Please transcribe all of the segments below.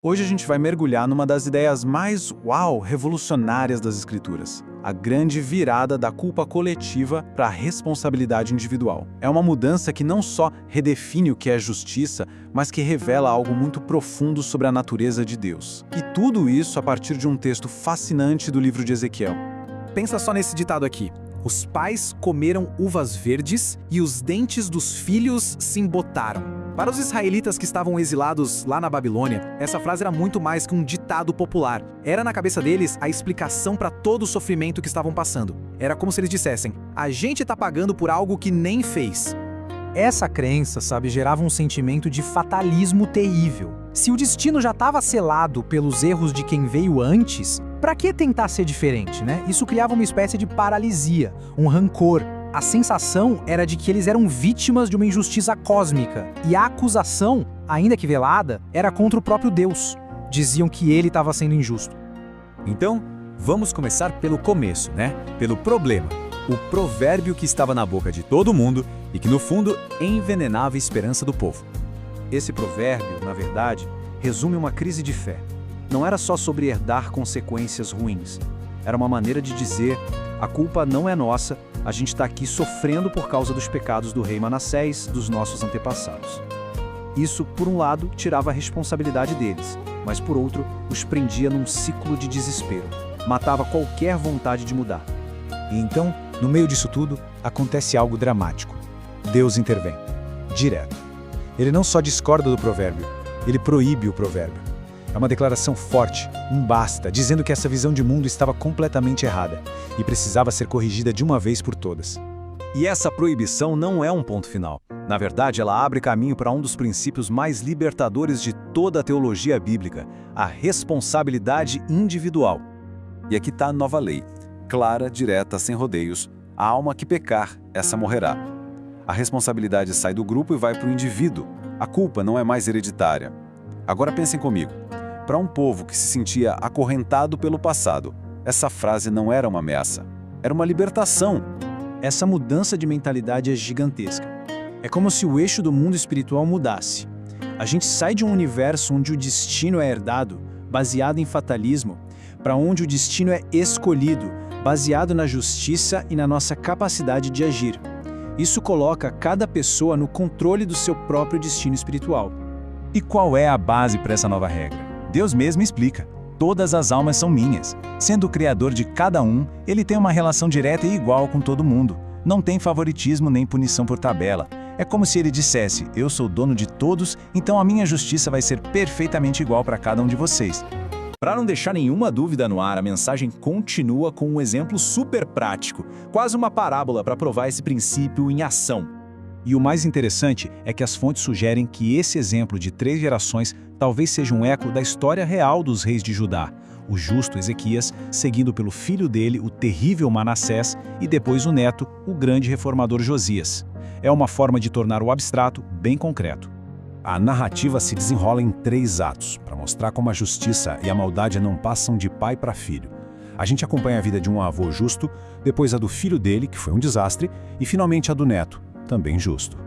Hoje a gente vai mergulhar numa das ideias mais, revolucionárias das Escrituras. A grande virada da culpa coletiva para a responsabilidade individual. É uma mudança que não só redefine o que é justiça, mas que revela algo muito profundo sobre a natureza de Deus. E tudo isso a partir de um texto fascinante do livro de Ezequiel. Pensa só nesse ditado aqui. Os pais comeram uvas verdes e os dentes dos filhos se embotaram. Para os israelitas que estavam exilados lá na Babilônia, essa frase era muito mais que um ditado popular. Era na cabeça deles a explicação para todo o sofrimento que estavam passando. Era como se eles dissessem, a gente está pagando por algo que nem fez. Essa crença, gerava um sentimento de fatalismo terrível. Se o destino já estava selado pelos erros de quem veio antes, para que tentar ser diferente, né? Isso criava uma espécie de paralisia, um rancor. A sensação era de que eles eram vítimas de uma injustiça cósmica, e a acusação, ainda que velada, era contra o próprio Deus. Diziam que ele estava sendo injusto. Então, vamos começar pelo começo, né? Pelo problema. O provérbio que estava na boca de todo mundo e que, no fundo, envenenava a esperança do povo. Esse provérbio, na verdade, resume uma crise de fé. Não era só sobre herdar consequências ruins. Era uma maneira de dizer, a culpa não é nossa, a gente está aqui sofrendo por causa dos pecados do rei Manassés, dos nossos antepassados. Isso, por um lado, tirava a responsabilidade deles, mas por outro, os prendia num ciclo de desespero. Matava qualquer vontade de mudar. E então, no meio disso tudo, acontece algo dramático. Deus intervém, direto. Ele não só discorda do provérbio, ele proíbe o provérbio. É uma declaração forte, um basta, dizendo que essa visão de mundo estava completamente errada e precisava ser corrigida de uma vez por todas. E essa proibição não é um ponto final. Na verdade, ela abre caminho para um dos princípios mais libertadores de toda a teologia bíblica, a responsabilidade individual. E aqui está a nova lei, clara, direta, sem rodeios. A alma que pecar, essa morrerá. A responsabilidade sai do grupo e vai para o indivíduo. A culpa não é mais hereditária. Agora pensem comigo. Para um povo que se sentia acorrentado pelo passado, essa frase não era uma ameaça, era uma libertação. Essa mudança de mentalidade é gigantesca. É como se o eixo do mundo espiritual mudasse. A gente sai de um universo onde o destino é herdado, baseado em fatalismo, para onde o destino é escolhido, baseado na justiça e na nossa capacidade de agir. Isso coloca cada pessoa no controle do seu próprio destino espiritual. E qual é a base para essa nova regra? Deus mesmo explica. Todas as almas são minhas. Sendo o criador de cada um, ele tem uma relação direta e igual com todo mundo. Não tem favoritismo nem punição por tabela. É como se ele dissesse, eu sou dono de todos, então a minha justiça vai ser perfeitamente igual para cada um de vocês. Para não deixar nenhuma dúvida no ar, a mensagem continua com um exemplo super prático, quase uma parábola para provar esse princípio em ação. E o mais interessante é que as fontes sugerem que esse exemplo de 3 gerações talvez seja um eco da história real dos reis de Judá. O justo Ezequias, seguido pelo filho dele, o terrível Manassés, e depois o neto, o grande reformador Josias. É uma forma de tornar o abstrato bem concreto. A narrativa se desenrola em 3 atos, para mostrar como a justiça e a maldade não passam de pai para filho. A gente acompanha a vida de um avô justo, depois a do filho dele, que foi um desastre, e finalmente a do neto, também justo.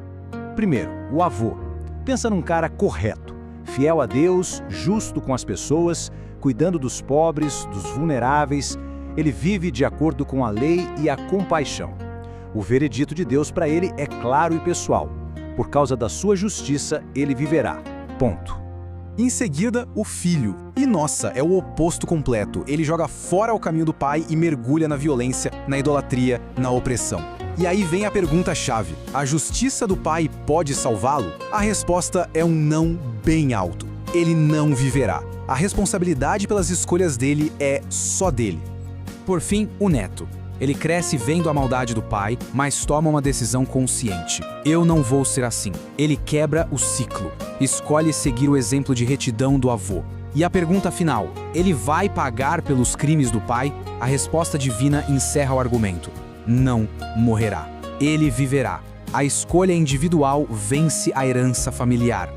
Primeiro, o avô. Pensa num cara correto, fiel a Deus, justo com as pessoas, cuidando dos pobres, dos vulneráveis. Ele vive de acordo com a lei e a compaixão. O veredito de Deus para ele é claro e pessoal. Por causa da sua justiça, ele viverá. Ponto. Em seguida, o filho. E nossa, é o oposto completo. Ele joga fora o caminho do pai e mergulha na violência, na idolatria, na opressão. E aí vem a pergunta-chave. A justiça do pai pode salvá-lo? A resposta é um não bem alto. Ele não viverá. A responsabilidade pelas escolhas dele é só dele. Por fim, o neto. Ele cresce vendo a maldade do pai, mas toma uma decisão consciente. Eu não vou ser assim. Ele quebra o ciclo. Escolhe seguir o exemplo de retidão do avô. E a pergunta final, ele vai pagar pelos crimes do pai? A resposta divina encerra o argumento. Não morrerá. Ele viverá. A escolha individual vence a herança familiar.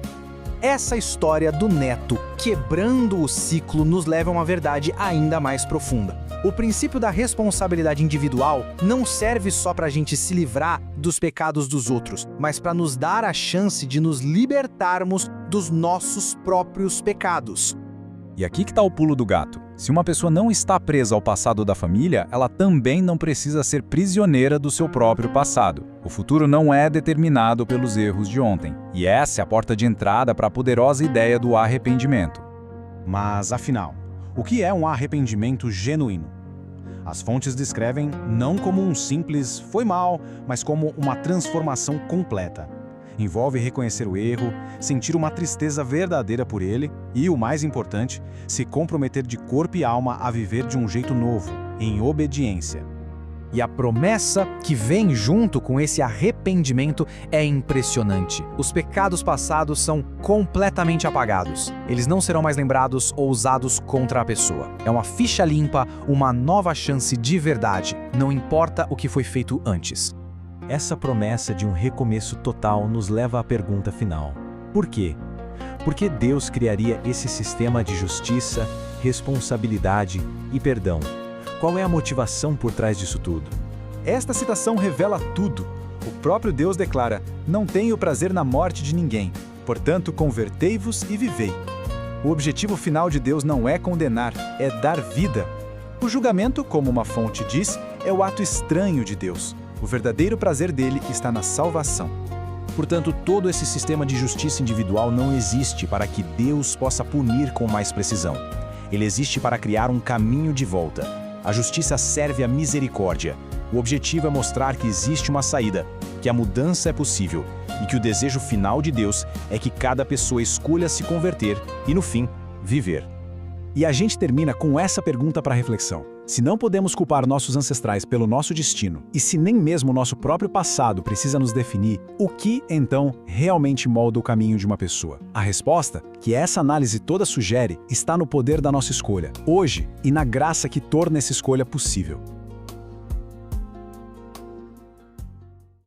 Essa história do neto quebrando o ciclo nos leva a uma verdade ainda mais profunda. O princípio da responsabilidade individual não serve só para a gente se livrar dos pecados dos outros, mas para nos dar a chance de nos libertarmos dos nossos próprios pecados. E aqui que está o pulo do gato. Se uma pessoa não está presa ao passado da família, ela também não precisa ser prisioneira do seu próprio passado. O futuro não é determinado pelos erros de ontem. E essa é a porta de entrada para a poderosa ideia do arrependimento. Mas, afinal, o que é um arrependimento genuíno? As fontes descrevem não como um simples "foi mal", mas como uma transformação completa. Envolve reconhecer o erro, sentir uma tristeza verdadeira por ele e, o mais importante, se comprometer de corpo e alma a viver de um jeito novo, em obediência. E a promessa que vem junto com esse arrependimento é impressionante. Os pecados passados são completamente apagados. Eles não serão mais lembrados ou usados contra a pessoa. É uma ficha limpa, uma nova chance de verdade, não importa o que foi feito antes. Essa promessa de um recomeço total nos leva à pergunta final. Por quê? Por que Deus criaria esse sistema de justiça, responsabilidade e perdão? Qual é a motivação por trás disso tudo? Esta citação revela tudo. O próprio Deus declara: "Não tenho prazer na morte de ninguém, portanto convertei-vos e vivei." O objetivo final de Deus não é condenar, é dar vida. O julgamento, como uma fonte diz, é o ato estranho de Deus. O verdadeiro prazer dele está na salvação. Portanto, todo esse sistema de justiça individual não existe para que Deus possa punir com mais precisão. Ele existe para criar um caminho de volta. A justiça serve à misericórdia. O objetivo é mostrar que existe uma saída, que a mudança é possível e que o desejo final de Deus é que cada pessoa escolha se converter e, no fim, viver. E a gente termina com essa pergunta para reflexão. Se não podemos culpar nossos ancestrais pelo nosso destino, e se nem mesmo o nosso próprio passado precisa nos definir, o que, então, realmente molda o caminho de uma pessoa? A resposta, que essa análise toda sugere, está no poder da nossa escolha, hoje, e na graça que torna essa escolha possível.